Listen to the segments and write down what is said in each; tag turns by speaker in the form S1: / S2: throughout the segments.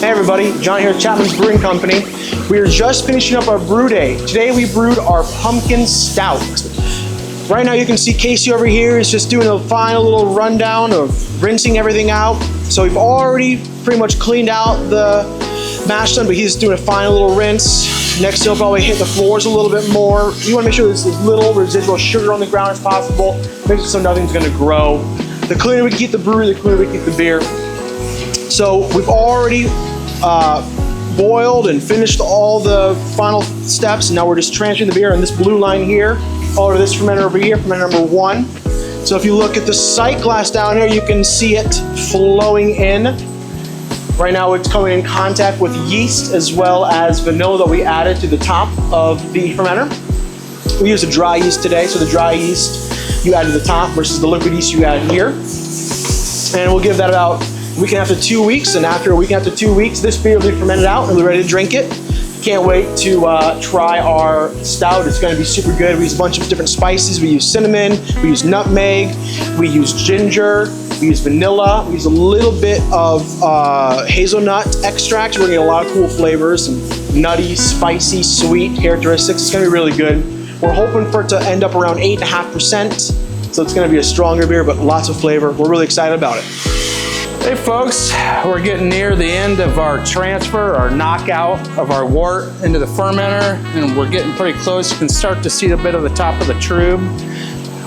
S1: Hey everybody, John here at Chapman's Brewing Company. We are just finishing up our brew day. Today we brewed our pumpkin stout. Right now you can see Casey over here is just doing a final little rundown of rinsing everything out. So we've already pretty much cleaned out the mash tun, but he's doing a final little rinse. Next he'll probably hit the floors a little bit more. You want to make sure there's as little residual sugar on the ground as possible. Make it so nothing's going to grow. The cleaner we keep the brewery, the cleaner we keep the beer. So we've already boiled and finished all the final steps, and now we're just transferring the beer in this blue line here over to this fermenter over here, fermenter number 1. So if you look at the sight glass down here, you can see it flowing in. Right now it's coming in contact with yeast as well as vanilla that we added to the top of the fermenter. We used a dry yeast today, so the dry yeast you add to the top versus the liquid yeast you add here. And we'll give that about a week and after 2 weeks, and after a week and after 2 weeks, this beer will be fermented out and we're ready to drink it. Can't wait to try our stout. It's going to be super good. We use a bunch of different spices. We use cinnamon, we use nutmeg, we use ginger, we use vanilla, we use a little bit of hazelnut extract. We're going to get a lot of cool flavors, some nutty, spicy, sweet characteristics. It's going to be really good. We're hoping for it to end up around 8.5%. So it's going to be a stronger beer, but lots of flavor. We're really excited about it.
S2: Hey folks, we're getting near the end of our transfer, our knockout of our wort into the fermenter, and we're getting pretty close. You can start to see a bit of the top of the tube.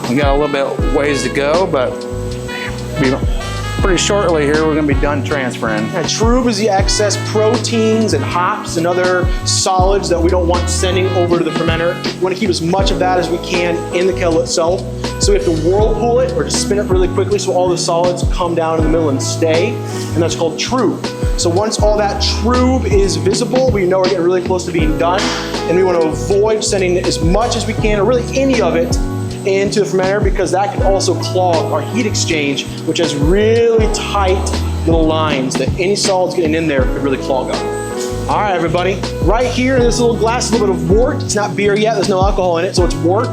S2: We got a little bit ways to go, but pretty shortly here we're going to be done transferring.
S1: And trub is the excess proteins and hops and other solids that we don't want sending over to the fermenter. We want to keep as much of that as we can in the kettle itself. So we have to whirlpool it or just spin it really quickly so all the solids come down in the middle and stay, and that's called trub. So once all that trub is visible, we know we're getting really close to being done, and we want to avoid sending as much as we can, or really any of it, into the fermenter, because that can also clog our heat exchange, which has really tight little lines that any solids getting in there could really clog up. All right, everybody, right here in this little glass, a little bit of wort. It's not beer yet, there's no alcohol in it, so it's wort.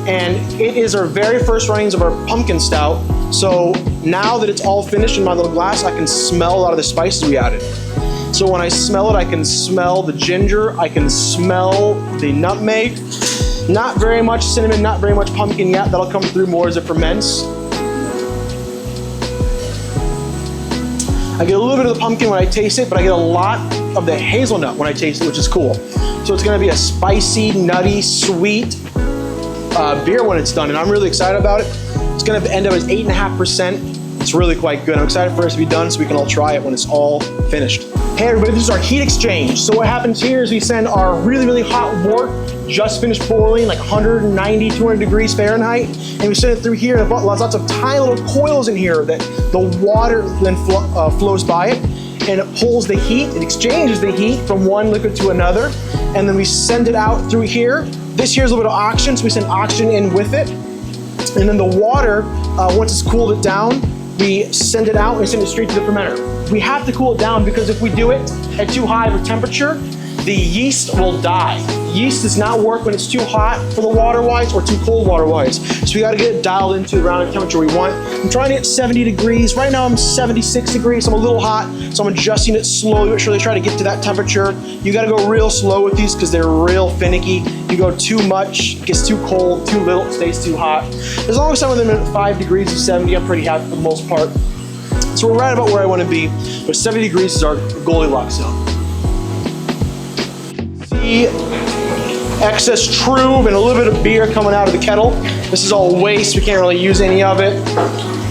S1: And it is our very first runnings of our pumpkin stout. So now that it's all finished in my little glass, I can smell a lot of the spices we added. So when I smell it, I can smell the ginger, I can smell the nutmeg. Not very much cinnamon, not very much pumpkin yet. That'll come through more as it ferments. I get a little bit of the pumpkin when I taste it, but I get a lot of the hazelnut when I taste it, which is cool. So it's gonna be a spicy, nutty, sweet beer when it's done, and I'm really excited about it. It's gonna end up as 8.5%. It's really quite good. I'm excited for it to be done so we can all try it when it's all finished. Hey everybody, this is our heat exchange. So what happens here is we send our really, really hot wort, just finished boiling, like 190, 200 degrees Fahrenheit, and we send it through here, and lots of tiny little coils in here that the water then flows by it, and it pulls the heat, it exchanges the heat from one liquid to another, and then we send it out through here. This here's a little bit of oxygen, so we send oxygen in with it. And then the water, once it's cooled it down, we send it out and send it straight to the fermenter. We have to cool it down because if we do it at too high of a temperature, the yeast will die. Yeast does not work when it's too hot for the water-wise or too cold water-wise. So we gotta get it dialed into around the temperature we want. I'm trying to get 70 degrees. Right now I'm 76 degrees, so I'm a little hot, so I'm adjusting it slowly but surely, try to get to that temperature. You gotta go real slow with these because they're real finicky. You go too much, it gets too cold, too little, it stays too hot. As long as some of them are at 5 degrees of 70, I'm pretty happy for the most part. So we're right about where I wanna be, but 70 degrees is our Goldilocks zone. See excess trub and a little bit of beer coming out of the kettle. This is all waste, we can't really use any of it.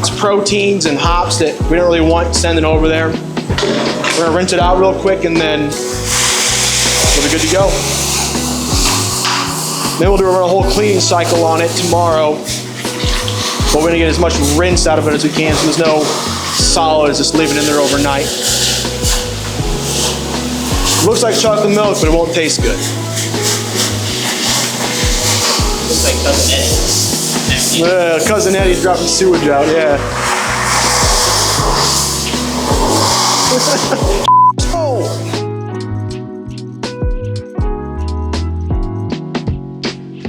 S1: It's proteins and hops that we don't really want sending over there. We're gonna rinse it out real quick and then we'll be good to go. Then we'll do a whole cleaning cycle on it tomorrow. But we're gonna get as much rinse out of it as we can so there's no solids, just leave it in there overnight. It looks like chocolate milk, but it won't taste good.
S3: Looks like Cousin Eddie.
S1: Cousin Eddie's dropping sewage out, yeah.